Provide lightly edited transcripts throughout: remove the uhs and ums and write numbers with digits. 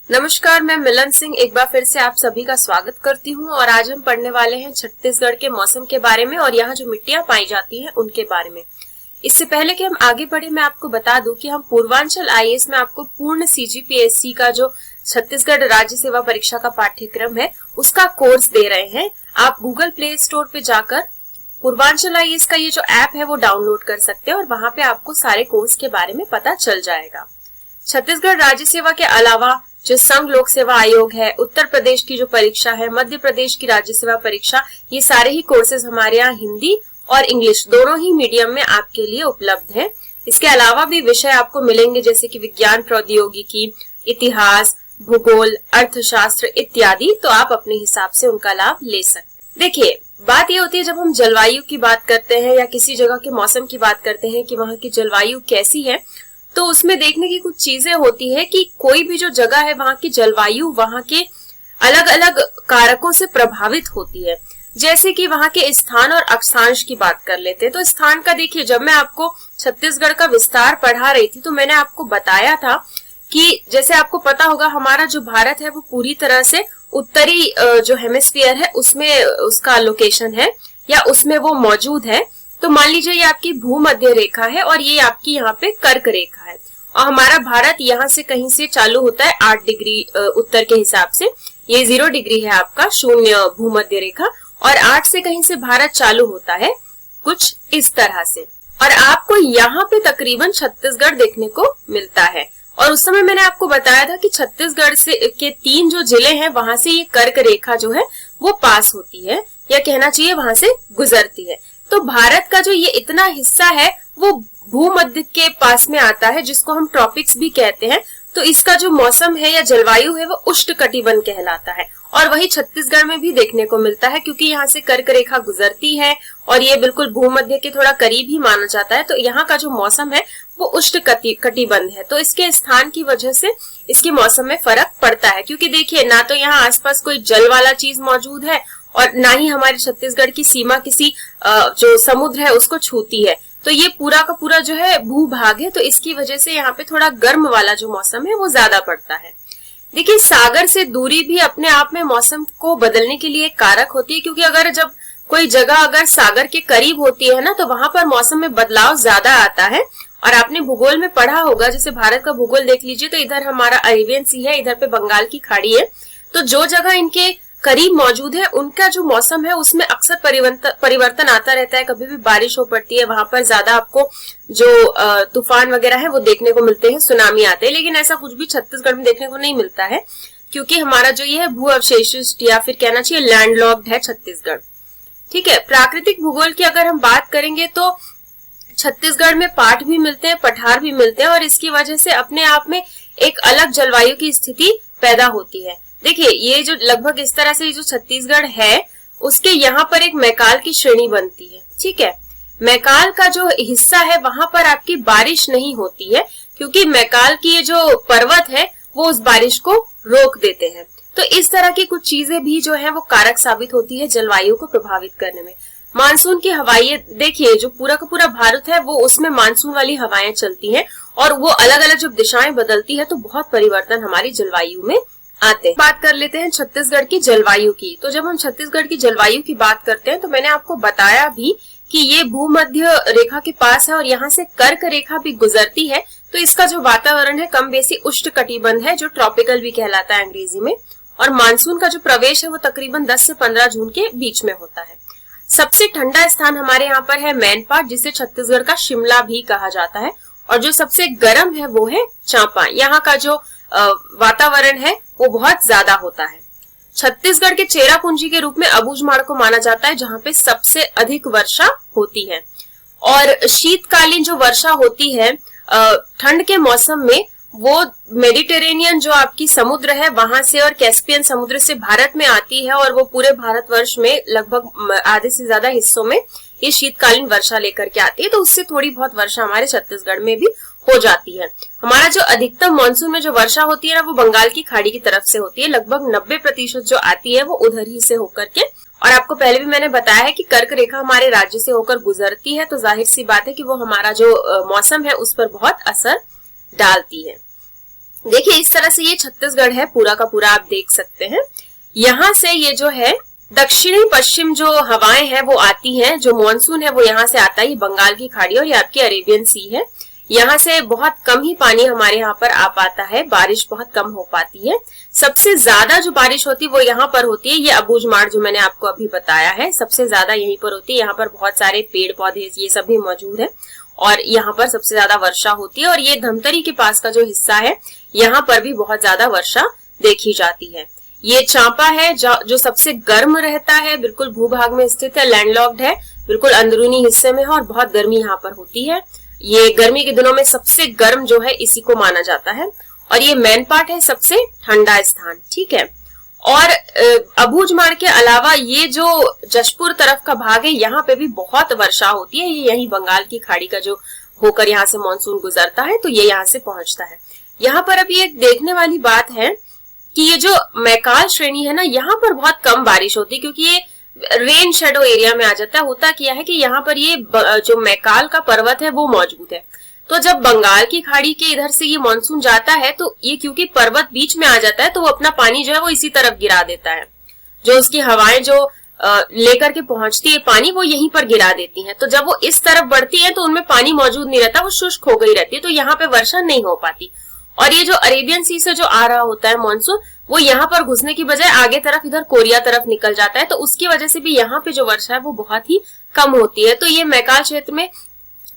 नमस्कार, मैं मिलन सिंह एक बार फिर से आप सभी का स्वागत करती हूं और आज हम पढ़ने वाले हैं छत्तीसगढ़ के मौसम के बारे में और यहाँ जो मिट्टियां पाई जाती हैं उनके बारे में। इससे पहले कि हम आगे बढ़े, मैं आपको बता दूं कि हम पूर्वांचल आईएएस में आपको पूर्ण सीजीपीएससी का जो छत्तीसगढ़ राज्य सेवा परीक्षा का पाठ्यक्रम है उसका कोर्स दे रहे हैं। आप गूगल प्ले स्टोर पे जाकर पूर्वांचल आईएएस का ये जो ऐप है वो डाउनलोड कर सकते हैं और वहां पे आपको सारे कोर्स के बारे में पता चल जाएगा। छत्तीसगढ़ राज्य सेवा के अलावा जो संघ लोक सेवा आयोग है, उत्तर प्रदेश की जो परीक्षा है, मध्य प्रदेश की राज्य सेवा परीक्षा, ये सारे ही कोर्सेज हमारे यहाँ हिंदी और इंग्लिश दोनों ही मीडियम में आपके लिए उपलब्ध है। इसके अलावा भी विषय आपको मिलेंगे जैसे कि विज्ञान प्रौद्योगिकी, इतिहास, भूगोल, अर्थशास्त्र इत्यादि, तो आप अपने हिसाब से उनका लाभ ले सकते। देखिए, बात ये होती है जब हम जलवायु की बात करते हैं या किसी जगह के मौसम की बात करते हैं कि वहाँ की जलवायु कैसी है, तो उसमें देखने की कुछ चीजें होती है कि कोई भी जो जगह है वहां की जलवायु वहां के अलग अलग कारकों से प्रभावित होती है। जैसे कि वहां के स्थान और अक्षांश की बात कर लेते हैं। तो स्थान का देखिए, जब मैं आपको छत्तीसगढ़ का विस्तार पढ़ा रही थी तो मैंने आपको बताया था कि जैसे आपको पता होगा हमारा जो भारत है वो पूरी तरह से उत्तरी जो हेमिस्फीयर है उसमें उसका लोकेशन है या उसमें वो मौजूद है। तो मान लीजिए ये आपकी भूमध्य रेखा है और ये आपकी यहाँ पे कर्क रेखा है और हमारा भारत यहाँ से कहीं से चालू होता है 8 डिग्री उत्तर के हिसाब से। ये 0 डिग्री है आपका शून्य भूमध्य रेखा और 8 से कहीं से भारत चालू होता है कुछ इस तरह से और आपको यहाँ पे तकरीबन छत्तीसगढ़ देखने को मिलता है। और उस समय मैंने आपको बताया था कि छत्तीसगढ़ से के 3 जो जिले हैं वहां से ये कर्क रेखा जो है वो पास होती है या कहना चाहिए वहां से गुजरती है। तो भारत का जो ये इतना हिस्सा है वो भूमध्य के पास में आता है जिसको हम ट्रॉपिक्स भी कहते हैं। तो इसका जो मौसम है या जलवायु है वो उष्णकटिबंध कहलाता है और वही छत्तीसगढ़ में भी देखने को मिलता है क्योंकि यहाँ से कर्क रेखा गुजरती है और ये बिल्कुल भूमध्य के थोड़ा करीब ही माना जाता है। तो यहाँ का जो मौसम है वो उष्णकटिबंध है। तो इसके स्थान की वजह से इसके मौसम में फर्क पड़ता है क्योंकि देखिए ना तो यहाँ आसपास कोई जल वाला चीज मौजूद है और ना ही हमारे छत्तीसगढ़ की सीमा किसी जो समुद्र है उसको छूती है। तो ये पूरा का पूरा जो है भूभाग है, तो इसकी वजह से यहाँ पे थोड़ा गर्म वाला जो मौसम है वो ज्यादा पड़ता है। देखिए, सागर से दूरी भी अपने आप में मौसम को बदलने के लिए एक कारक होती है क्योंकि अगर जब कोई जगह अगर सागर के करीब होती है ना तो वहां पर मौसम में बदलाव ज्यादा आता है। और आपने भूगोल में पढ़ा होगा, जैसे भारत का भूगोल देख लीजिए तो इधर हमारा अरेबियन सी है, इधर पे बंगाल की खाड़ी है। तो जो जगह इनके करीब मौजूद है उनका जो मौसम है उसमें अक्सर परिवर्तन आता रहता है। कभी भी बारिश हो पड़ती है, वहां पर ज्यादा आपको जो तूफान वगैरह है वो देखने को मिलते हैं, सुनामी आते हैं। लेकिन ऐसा कुछ भी छत्तीसगढ़ में देखने को नहीं मिलता है क्योंकि हमारा जो ये है भू अवशेषित या फिर कहना चाहिए लैंडलॉक्ड है छत्तीसगढ़। ठीक है, प्राकृतिक भूगोल की अगर हम बात करेंगे तो छत्तीसगढ़ में पाट भी मिलते हैं, पठार भी मिलते हैं और इसकी वजह से अपने आप में एक अलग जलवायु की स्थिति पैदा होती है। देखिए, ये जो लगभग इस तरह से जो छत्तीसगढ़ है उसके यहाँ पर एक मैकाल की श्रेणी बनती है। ठीक है, मैकाल का जो हिस्सा है वहां पर आपकी बारिश नहीं होती है क्योंकि मैकाल की ये जो पर्वत है वो उस बारिश को रोक देते हैं। तो इस तरह की कुछ चीजें भी जो है वो कारक साबित होती है जलवायु को प्रभावित करने में। मानसून की हवाएं देखिए, जो पूरा का पूरा भारत है वो उसमें मानसून वाली हवाएं चलती हैं और वो अलग अलग जब दिशाएं बदलती है तो बहुत परिवर्तन हमारी जलवायु में आते हैं। बात कर लेते हैं छत्तीसगढ़ की जलवायु की। तो जब हम छत्तीसगढ़ की जलवायु की बात करते हैं तो मैंने आपको बताया भी कि ये भूमध्य रेखा के पास है और यहाँ से कर्क रेखा भी गुजरती है। तो इसका जो वातावरण है कम बेसी उष्णकटिबंध है जो ट्रॉपिकल भी कहलाता है अंग्रेजी में। और मानसून का जो प्रवेश है वो तकरीबन 10 से 15 जून के बीच में होता है। सबसे ठंडा स्थान हमारे यहाँ पर है मैनपाट, जिसे छत्तीसगढ़ का शिमला भी कहा जाता है। और जो सबसे गर्म है वो है चांपा। यहाँ का जो वातावरण है वो बहुत ज्यादा होता है। छत्तीसगढ़ के चेरापूंजी के रूप में अबूझमाड़ को माना जाता है जहाँ पे सबसे अधिक वर्षा होती है। और शीतकालीन जो वर्षा होती है ठंड के मौसम में वो मेडिटेरेनियन जो आपकी समुद्र है वहां से और कैस्पियन समुद्र से भारत में आती है और वो पूरे भारतवर्ष में लगभग आधे से ज्यादा हिस्सों में ये शीतकालीन वर्षा लेकर के आती है। तो उससे थोड़ी बहुत वर्षा हमारे छत्तीसगढ़ में भी हो जाती है। हमारा जो अधिकतम मानसून में जो वर्षा होती है ना वो बंगाल की खाड़ी की तरफ से होती है। लगभग 90% जो आती है वो उधर ही से होकर के। और आपको पहले भी मैंने बताया है कि कर्क रेखा हमारे राज्य से होकर गुजरती है, तो जाहिर सी बात है कि वो हमारा जो मौसम है उस पर बहुत असर डालती है। देखिए इस तरह से ये छत्तीसगढ़ है पूरा का पूरा, आप देख सकते हैं। यहाँ से ये जो है दक्षिणी पश्चिम जो हवाएं हैं वो आती हैं, जो मानसून है वो यहाँ से आता है, ये बंगाल की खाड़ी और ये आपकी अरेबियन सी है। यहाँ से बहुत कम ही पानी हमारे यहाँ पर आ पाता है, बारिश बहुत कम हो पाती है। सबसे ज्यादा जो बारिश होती है वो यहाँ पर होती है, ये अबूझमाड़ जो मैंने आपको अभी बताया है, सबसे ज्यादा यहीं पर होती है। यहाँ पर बहुत सारे पेड़ पौधे ये सब भी मौजूद है और यहाँ पर सबसे ज्यादा वर्षा होती है। और ये धमतरी के पास का जो हिस्सा है यहाँ पर भी बहुत ज्यादा वर्षा देखी जाती है। ये चांपा है जो सबसे गर्म रहता है, बिल्कुल भूभाग में स्थित है, लैंडलॉक्ड है, बिल्कुल अंदरूनी हिस्से में है और बहुत गर्मी यहाँ पर होती है। ये गर्मी के दिनों में सबसे गर्म जो है इसी को माना जाता है। और ये मैनपाट है सबसे ठंडा स्थान, ठीक है। और अबूझमाड़ के अलावा ये जो जशपुर तरफ का भाग है यहाँ पे भी बहुत वर्षा होती है। ये यही बंगाल की खाड़ी का जो होकर यहाँ से मानसून गुजरता है तो ये यहाँ से पहुंचता है। यहाँ पर अभी एक देखने वाली बात है कि ये जो मैकाल श्रेणी है ना, यहाँ पर बहुत कम बारिश होती है क्योंकि ये रेन शेडो एरिया में आ जाता है। होता क्या है कि यहाँ पर ये जो मैकाल का पर्वत है वो मौजूद है, तो जब बंगाल की खाड़ी के इधर से ये मानसून जाता है तो ये क्योंकि पर्वत बीच में आ जाता है तो वो अपना पानी जो है वो इसी तरफ गिरा देता है। जो उसकी हवाएं जो लेकर के पहुंचती है पानी वो यहीं पर गिरा देती हैं। तो जब वो इस तरफ बढ़ती है तो उनमें पानी मौजूद नहीं रहता, वो शुष्क हो गई रहती है, तो यहाँ पे वर्षा नहीं हो पाती। और ये जो अरेबियन सी से जो आ रहा होता है मानसून वो यहाँ पर घुसने की बजाय आगे तरफ इधर कोरिया तरफ निकल जाता है, तो उसकी वजह से भी यहाँ पे जो वर्षा है वो बहुत ही कम होती है। तो ये मैकाल क्षेत्र में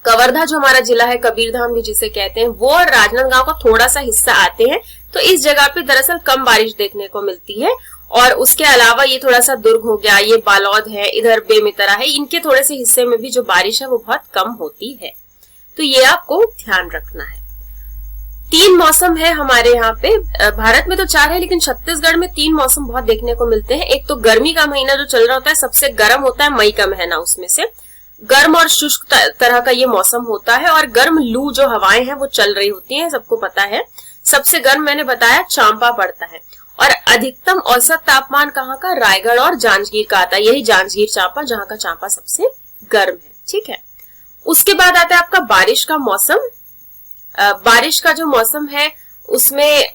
कवर्धा जो हमारा जिला है, कबीरधाम भी जिसे कहते हैं, वो और राजनांदगांव का थोड़ा सा हिस्सा आते हैं, तो इस जगह पे दरअसल कम बारिश देखने को मिलती है। और उसके अलावा ये थोड़ा सा दुर्ग हो गया, ये बालोद है, इधर बेमितरा है, इनके थोड़े से हिस्से में भी जो बारिश है वो बहुत कम होती है। तो ये आपको ध्यान रखना है। 3 मौसम है हमारे यहाँ पे, भारत में तो 4 है लेकिन छत्तीसगढ़ में 3 मौसम बहुत देखने को मिलते हैं। एक तो गर्मी का महीना जो चल रहा होता है, सबसे गर्म होता है मई का महीना, उसमें से गर्म और शुष्क तरह का ये मौसम होता है। और गर्म लू जो हवाएं हैं वो चल रही होती हैं, सबको पता है। सबसे गर्म मैंने बताया चांपा पड़ता है और अधिकतम औसत तापमान कहाँ का, रायगढ़ और जांजगीर का आता है, यही जांजगीर चांपा जहाँ का चांपा सबसे गर्म है, ठीक है। उसके बाद आता है आपका बारिश का मौसम। बारिश का जो मौसम है उसमें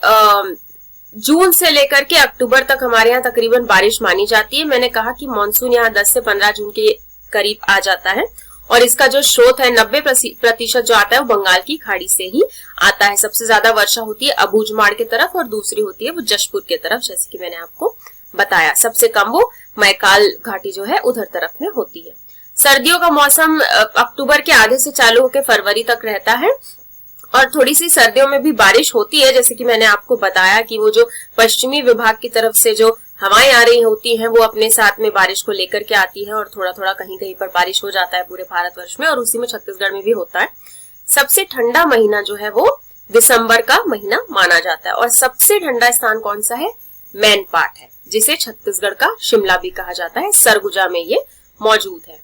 जून से लेकर के अक्टूबर तक हमारे यहाँ तकरीबन बारिश मानी जाती है। मैंने कहा कि मानसून यहाँ 10 से 15 जून के करीब आ जाता है और इसका जो स्रोत है 90% जो आता है वो बंगाल की खाड़ी से ही आता है। सबसे ज्यादा वर्षा होती है अबूझमाड़ की तरफ और दूसरी होती है वो जशपुर की तरफ, जैसे कि मैंने आपको बताया। सबसे कम वो मैकाल घाटी जो है उधर तरफ में होती है। सर्दियों का मौसम अक्टूबर के आधे से चालू होकर फरवरी तक रहता है और थोड़ी सी सर्दियों में भी बारिश होती है, जैसे कि मैंने आपको बताया कि वो जो पश्चिमी विभाग की तरफ से जो हवाएं आ रही होती हैं वो अपने साथ में बारिश को लेकर के आती है और थोड़ा थोड़ा कहीं कहीं पर बारिश हो जाता है पूरे भारतवर्ष में, और उसी में छत्तीसगढ़ में भी होता है। सबसे ठंडा महीना जो है वो दिसंबर का महीना माना जाता है और सबसे ठंडा स्थान कौन सा है, मैनपाट है, जिसे छत्तीसगढ़ का शिमला भी कहा जाता है। सरगुजा में ये मौजूद है।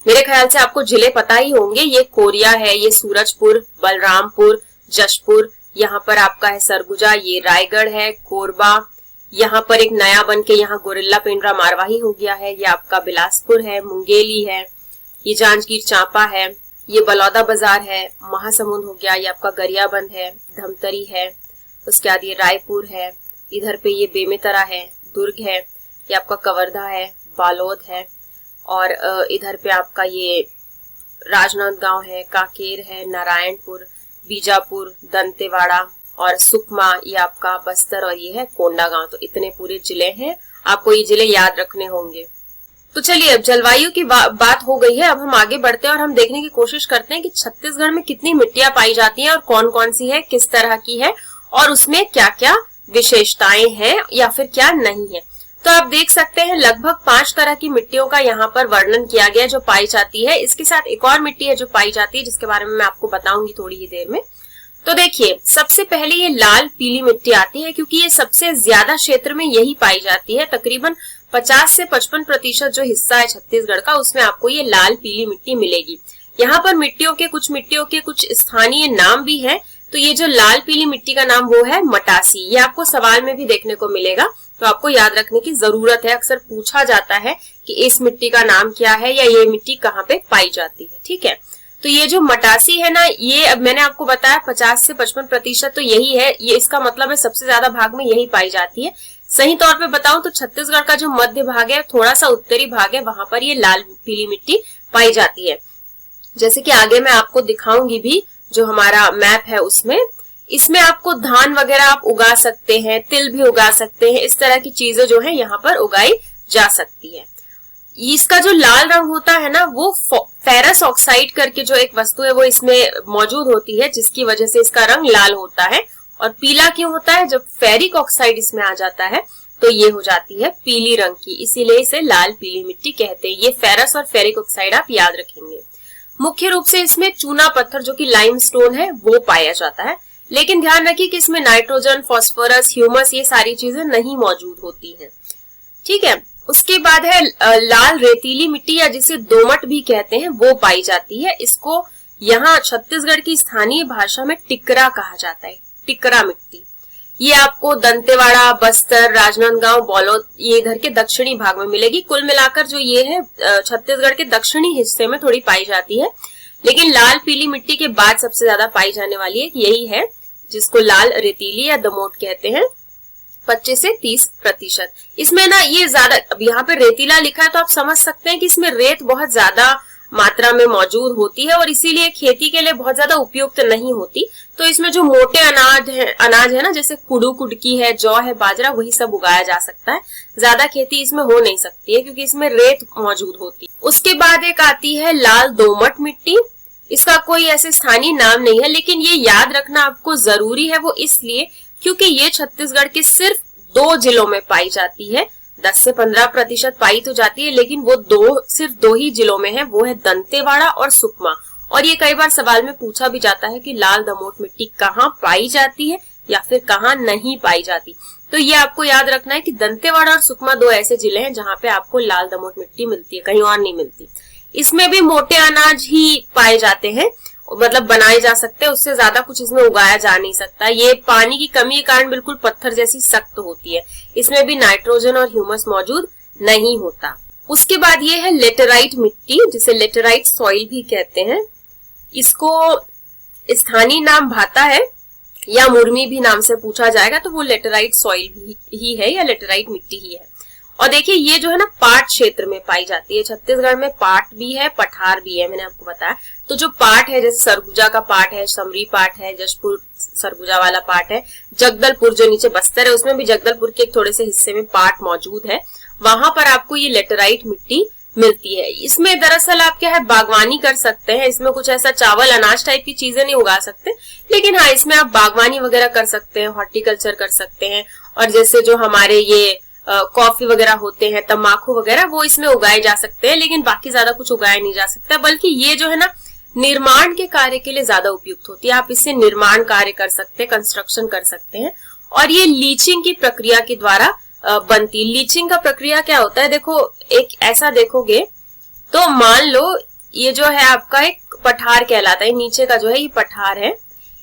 मेरे ख्याल से आपको जिले पता ही होंगे, ये कोरिया है, ये सूरजपुर, बलरामपुर, जशपुर, यहाँ पर आपका है सरगुजा, ये रायगढ़ है, कोरबा, यहाँ पर एक नया बन के यहाँ गोरिल्ला पेंड्रा मारवाही हो गया है, ये आपका बिलासपुर है, मुंगेली है, ये जांजगीर चांपा है, ये बलौदा बाजार है, महासमुंद हो गया, ये आपका गरियाबंद है, धमतरी है, उसके बाद ये रायपुर है, इधर पे ये बेमेतरा है, दुर्ग है, ये आपका कवर्धा है, बालोद है, और इधर पे आपका ये राजनांदगांव है, कांकेर है, नारायणपुर, बीजापुर, दंतेवाड़ा और सुकमा, ये आपका बस्तर, और ये है कोंडागांव। तो इतने पूरे जिले हैं, आपको ये जिले याद रखने होंगे। तो चलिए अब जलवायु की बात हो गई है, अब हम आगे बढ़ते हैं और हम देखने की कोशिश करते हैं कि छत्तीसगढ़ में कितनी मिट्टियां पाई जाती हैं और कौन कौन सी है, किस तरह की है और उसमें क्या क्या विशेषताएं हैं या फिर क्या नहीं है। तो आप देख सकते हैं लगभग 5 तरह की मिट्टियों का यहाँ पर वर्णन किया गया जो पाई जाती है। इसके साथ एक और मिट्टी है जो पाई जाती है जिसके बारे में मैं आपको बताऊंगी थोड़ी ही देर में। तो देखिए सबसे पहले ये लाल पीली मिट्टी आती है क्योंकि ये सबसे ज्यादा क्षेत्र में यही पाई जाती है। तकरीबन 50 से 55% जो हिस्सा है छत्तीसगढ़ का उसमें आपको ये लाल पीली मिट्टी मिलेगी। यहाँ पर मिट्टियों के कुछ स्थानीय नाम भी है। तो ये जो लाल पीली मिट्टी का नाम वो है मटासी। ये आपको सवाल में भी देखने को मिलेगा, तो आपको याद रखने की जरूरत है। अक्सर पूछा जाता है कि इस मिट्टी का नाम क्या है या ये मिट्टी कहाँ पे पाई जाती है। ठीक है, तो ये जो मटासी है ना, ये अब मैंने आपको बताया 50 से 55%, तो यही है, ये इसका मतलब है सबसे ज्यादा भाग में यही पाई जाती है। सही तौर पे बताऊं तो छत्तीसगढ़ का जो मध्य भाग है, थोड़ा सा उत्तरी भाग है, वहां पर ये लाल पीली मिट्टी पाई जाती है। जैसे कि आगे मैं आपको दिखाऊंगी भी, जो हमारा मैप है उसमें, इसमें आपको धान वगैरह आप उगा सकते हैं, तिल भी उगा सकते हैं, इस तरह की चीजें जो है यहाँ पर उगाई जा सकती है। इसका जो लाल रंग होता है ना, वो फेरस ऑक्साइड करके जो एक वस्तु है वो इसमें मौजूद होती है, जिसकी वजह से इसका रंग लाल होता है। और पीला क्यों होता है? जब फेरिक ऑक्साइड इसमें आ जाता है तो ये हो जाती है पीली रंग की, इसीलिए इसे लाल पीली मिट्टी कहते हैं। ये फेरस और फेरिक ऑक्साइड आप याद रखेंगे। मुख्य रूप से इसमें चूना पत्थर जो कि लाइमस्टोन है वो पाया जाता है, लेकिन ध्यान रखिए कि इसमें नाइट्रोजन, फास्फोरस, ह्यूमस ये सारी चीजें नहीं मौजूद होती हैं। ठीक है। उसके बाद है लाल रेतीली मिट्टी या जिसे दोमट भी कहते हैं, वो पाई जाती है। इसको यहाँ छत्तीसगढ़ की स्थानीय भाषा में टिकरा कहा जाता है, टिकरा मिट्टी। ये आपको दंतेवाड़ा, बस्तर, राजनांदगांव, बौलौद ये इधर के दक्षिणी भाग में मिलेगी। कुल मिलाकर जो ये है छत्तीसगढ़ के दक्षिणी हिस्से में थोड़ी पाई जाती है, लेकिन लाल पीली मिट्टी के बाद सबसे ज्यादा पाई जाने वाली है यही है, जिसको लाल रेतीली या दमोट कहते हैं, 25 से 30%। इसमें ना ये ज्यादा, अब यहाँ पे रेतीला लिखा है तो आप समझ सकते हैं कि इसमें रेत बहुत ज्यादा मात्रा में मौजूद होती है और इसीलिए खेती के लिए बहुत ज्यादा उपयुक्त नहीं होती। तो इसमें जो मोटे अनाज है ना, जैसे कुडू, कुडकी है, जौ है, बाजरा, वही सब उगाया जा सकता है। ज्यादा खेती इसमें हो नहीं सकती है क्योंकि इसमें रेत मौजूद होती है। उसके बाद एक आती है लाल दोमट मिट्टी। इसका कोई ऐसे स्थानीय नाम नहीं है, लेकिन ये याद रखना आपको जरूरी है, वो इसलिए क्योंकि ये छत्तीसगढ़ के सिर्फ 2 जिलों में पाई जाती है। 10 से 15% पाई तो जाती है, लेकिन वो सिर्फ 2 ही जिलों में है, वो है दंतेवाड़ा और सुकमा। और ये कई बार सवाल में पूछा भी जाता है कि लाल दमोट मिट्टी कहाँ पाई जाती है या फिर कहाँ नहीं पाई जाती। तो ये आपको याद रखना है कि दंतेवाड़ा और सुकमा 2 ऐसे जिले हैं जहाँ पे आपको लाल दमोट मिट्टी मिलती है, कहीं और नहीं मिलती। इसमें भी मोटे अनाज ही पाए जाते हैं, मतलब बनाए जा सकते हैं, उससे ज्यादा कुछ इसमें उगाया जा नहीं सकता। ये पानी की कमी के कारण बिल्कुल पत्थर जैसी सख्त होती है। इसमें भी नाइट्रोजन और ह्यूमस मौजूद नहीं होता। उसके बाद ये है लेटेराइट मिट्टी, जिसे लेटेराइट सॉइल भी कहते हैं। इसको स्थानीय नाम भाता है या मुर्मी भी नाम से पूछा जाएगा तो वो लेटेराइट सॉइल ही है या लेटेराइट मिट्टी ही है। और देखिए ये जो है ना पाट क्षेत्र में पाई जाती है। छत्तीसगढ़ में पाट भी है, पठार भी है, मैंने आपको बताया। तो जो पाट है, जैसे सरगुजा का पाट है, समरी पाट है, जशपुर सरगुजा वाला पाट है, जगदलपुर जो नीचे बस्तर है उसमें भी जगदलपुर के एक थोड़े से हिस्से में पाट मौजूद है, वहां पर आपको ये लेटेराइट मिट्टी मिलती है। इसमें दरअसल आप क्या है बागवानी कर सकते हैं। इसमें कुछ ऐसा चावल अनाज टाइप की चीजें नहीं उगा सकते, लेकिन हाँ इसमें आप बागवानी वगैरह कर सकते हैं, हॉर्टिकल्चर कर सकते हैं। और जैसे जो हमारे ये कॉफी वगैरह होते हैं, तंबाकू वगैरह, वो इसमें उगाए जा सकते हैं, लेकिन बाकी ज्यादा कुछ उगाया नहीं जा सकता। बल्कि ये जो है ना निर्माण के कार्य के लिए ज्यादा उपयुक्त होती है। आप इससे निर्माण कार्य कर सकते हैं, कंस्ट्रक्शन कर सकते हैं। और ये लीचिंग की प्रक्रिया के द्वारा बनती। लीचिंग का प्रक्रिया क्या होता है, देखो एक ऐसा देखोगे तो मान लो ये जो है आपका एक पठार कहलाता है, नीचे का जो है ये पठार है।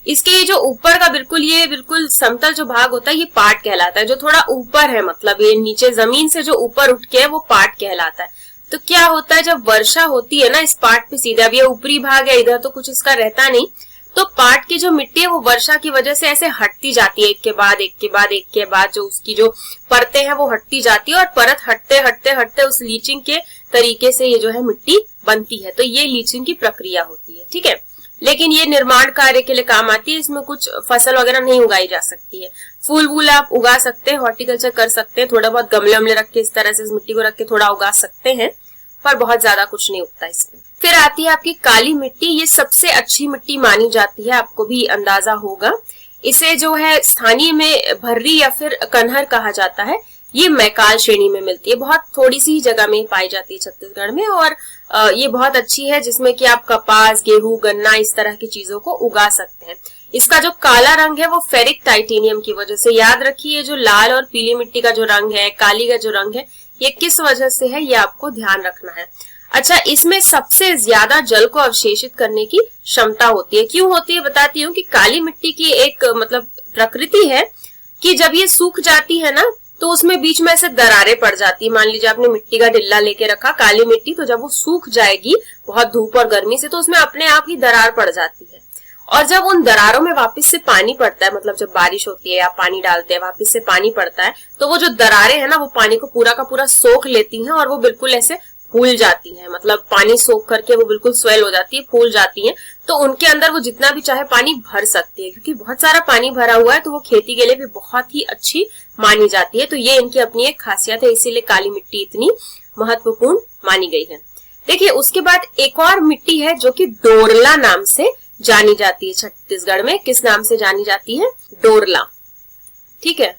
इसके ये जो ऊपर का बिल्कुल समतल जो भाग होता है ये पाट कहलाता है। जो थोड़ा ऊपर है, मतलब ये नीचे जमीन से जो ऊपर उठ के है वो पाट कहलाता है। तो क्या होता है जब वर्षा होती है ना इस पाट पे सीधे, अब ये ऊपरी भाग है, इधर तो कुछ इसका रहता नहीं, तो पाट की जो मिट्टी है वो वर्षा की वजह से ऐसे हटती जाती है, एक के बाद एक के बाद एक के बाद जो उसकी जो परतें हैं वो हटती जाती है, और परत हटते हटते हटते उस लीचिंग के तरीके से ये जो है मिट्टी बनती है। तो ये लीचिंग की प्रक्रिया होती है, ठीक है। लेकिन ये निर्माण कार्य के लिए काम आती है। इसमें कुछ फसल वगैरह नहीं उगाई जा सकती है। फूल वूल आप उगा सकते हैं, हॉर्टिकल्चर कर सकते हैं, थोड़ा बहुत गमले वमले रख के इस तरह से इस मिट्टी को रख के थोड़ा उगा सकते हैं, पर बहुत ज्यादा कुछ नहीं उगता इसमें। फिर आती है आपकी काली मिट्टी। ये सबसे अच्छी मिट्टी मानी जाती है, आपको भी अंदाजा होगा। इसे जो है स्थानीय में भर्री या फिर कन्हर कहा जाता है। ये मैकाल श्रेणी में मिलती है, बहुत थोड़ी सी जगह में पाई जाती है छत्तीसगढ़ में, और ये बहुत अच्छी है जिसमें कि आप कपास, गेहूं, गन्ना इस तरह की चीजों को उगा सकते हैं। इसका जो काला रंग है वो फेरिक टाइटेनियम की वजह से, याद रखिए जो लाल और पीली मिट्टी का जो रंग है, काली का जो रंग है, ये किस वजह से है ये आपको ध्यान रखना है। अच्छा, इसमें सबसे ज्यादा जल को अवशेषित करने की क्षमता होती है। क्यों होती है बताती हूँ कि काली मिट्टी की एक मतलब प्रकृति है कि जब ये सूख जाती है ना तो उसमें बीच में ऐसे दरारें पड़ जाती है। मान लीजिए आपने मिट्टी का ढिल्ला लेके रखा, काली मिट्टी, तो जब वो सूख जाएगी बहुत धूप और गर्मी से, तो उसमें अपने आप ही दरार पड़ जाती है। और जब उन दरारों में वापस से पानी पड़ता है, मतलब जब बारिश होती है या पानी डालते हैं वापस से पानी पड़ता है, तो वो जो दरारें हैं ना वो पानी को पूरा का पूरा सोख लेती हैं और वो बिल्कुल ऐसे फूल जाती हैं। मतलब पानी सोख करके वो बिल्कुल स्वेल हो जाती है, फूल जाती हैं। तो उनके अंदर वो जितना भी चाहे पानी भर सकती है, क्योंकि बहुत सारा पानी भरा हुआ है तो वो खेती के लिए भी बहुत ही अच्छी मानी जाती है। तो ये इनकी अपनी एक खासियत है, इसीलिए काली मिट्टी इतनी महत्वपूर्ण मानी गई है। देखिए उसके बाद एक और मिट्टी है जो कि डोरला नाम से जानी जाती है। छत्तीसगढ़ में किस नाम से जानी जाती है? डोरला। ठीक है,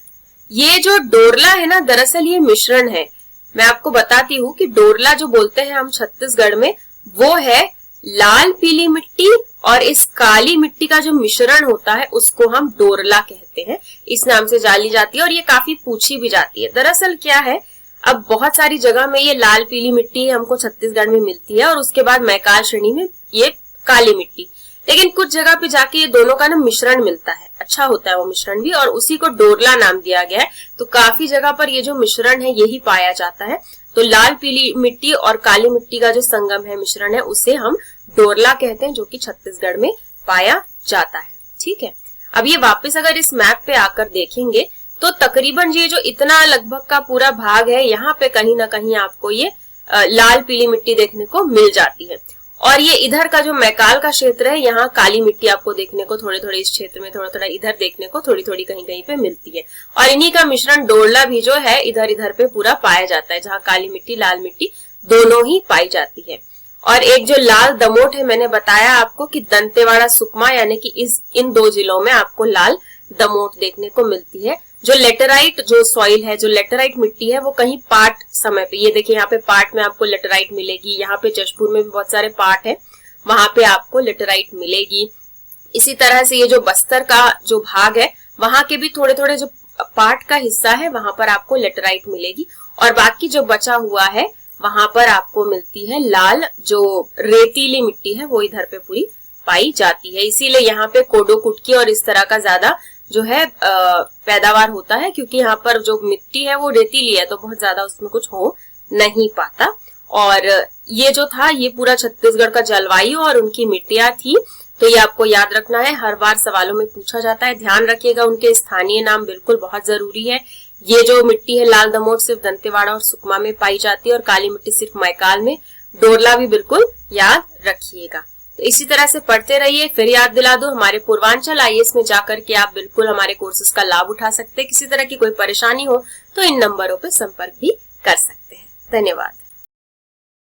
ये जो डोरला है ना, दरअसल ये मिश्रण है। मैं आपको बताती हूँ कि डोरला जो बोलते हैं हम छत्तीसगढ़ में, वो है लाल पीली मिट्टी और इस काली मिट्टी का जो मिश्रण होता है उसको हम डोरला कहते हैं। इस नाम से जानी जाती है और ये काफी पूछी भी जाती है। दरअसल क्या है, अब बहुत सारी जगह में ये लाल पीली मिट्टी हमको छत्तीसगढ़ में मिलती है और उसके बाद मैकाल श्रेणी में ये काली मिट्टी, लेकिन कुछ जगह पे जाके ये दोनों का ना मिश्रण मिलता है, अच्छा होता है वो मिश्रण भी, और उसी को डोरला नाम दिया गया है। तो काफी जगह पर ये जो मिश्रण है यही पाया जाता है। तो लाल पीली मिट्टी और काली मिट्टी का जो संगम है, मिश्रण है, उसे हम डोरला कहते हैं, जो कि छत्तीसगढ़ में पाया जाता है। ठीक है, अब ये वापस अगर इस मैप पे आकर देखेंगे तो तकरीबन ये जो इतना लगभग का पूरा भाग है, यहाँ पे कहीं ना कहीं आपको ये लाल पीली मिट्टी देखने को मिल जाती है। और ये इधर का जो मैकाल का क्षेत्र है, यहाँ काली मिट्टी आपको देखने को थोड़े थोड़े इस क्षेत्र में, थोड़ा थोड़ा इधर देखने को थोड़ी थोड़ी कहीं कहीं पे मिलती है। और इन्हीं का मिश्रण डोरला भी जो है इधर इधर पे पूरा पाया जाता है, जहाँ काली मिट्टी लाल मिट्टी दोनों ही पाई जाती है। और एक जो लाल दमोट है, मैंने बताया आपको कि दंतेवाड़ा सुकमा, यानी कि इन दो जिलों में आपको लाल दमोट देखने को मिलती है। जो लेटेराइट जो सॉइल है, जो लेटेराइट मिट्टी है, वो कहीं पाट समय पे, ये देखिए यहाँ पे पाट में आपको लेटेराइट मिलेगी, यहाँ पे जशपुर में भी बहुत सारे पाट है, वहां पे आपको लेटेराइट मिलेगी। इसी तरह से ये जो बस्तर का जो भाग है, वहां के भी थोड़े थोड़े जो पाट का हिस्सा है वहां पर आपको लेटेराइट मिलेगी। और बाकी जो बचा हुआ है वहां पर आपको मिलती है लाल जो रेतीली मिट्टी है, वो इधर पे पूरी पाई जाती है। इसीलिए यहाँ पे कोडो कुटकी और इस तरह का ज्यादा जो है पैदावार होता है, क्योंकि यहाँ पर जो मिट्टी है वो रेतीली है, तो बहुत ज्यादा उसमें कुछ हो नहीं पाता। और ये जो था ये पूरा छत्तीसगढ़ का जलवायु और उनकी मिट्टियां थी, तो ये आपको याद रखना है, हर बार सवालों में पूछा जाता है। ध्यान रखिएगा, उनके स्थानीय नाम बिल्कुल बहुत जरूरी है। ये जो मिट्टी है लाल दमोट सिर्फ दंतेवाड़ा और सुकमा में पाई जाती है और काली मिट्टी सिर्फ मैकाल में। डोरला भी बिल्कुल याद रखिएगा। तो इसी तरह से पढ़ते रहिए। फिर याद दिला दूं, हमारे पूर्वांचल IAS में जाकर के आप बिल्कुल हमारे कोर्सेज का लाभ उठा सकते हैं। किसी तरह की कोई परेशानी हो तो इन नंबरों पे संपर्क भी कर सकते हैं। धन्यवाद।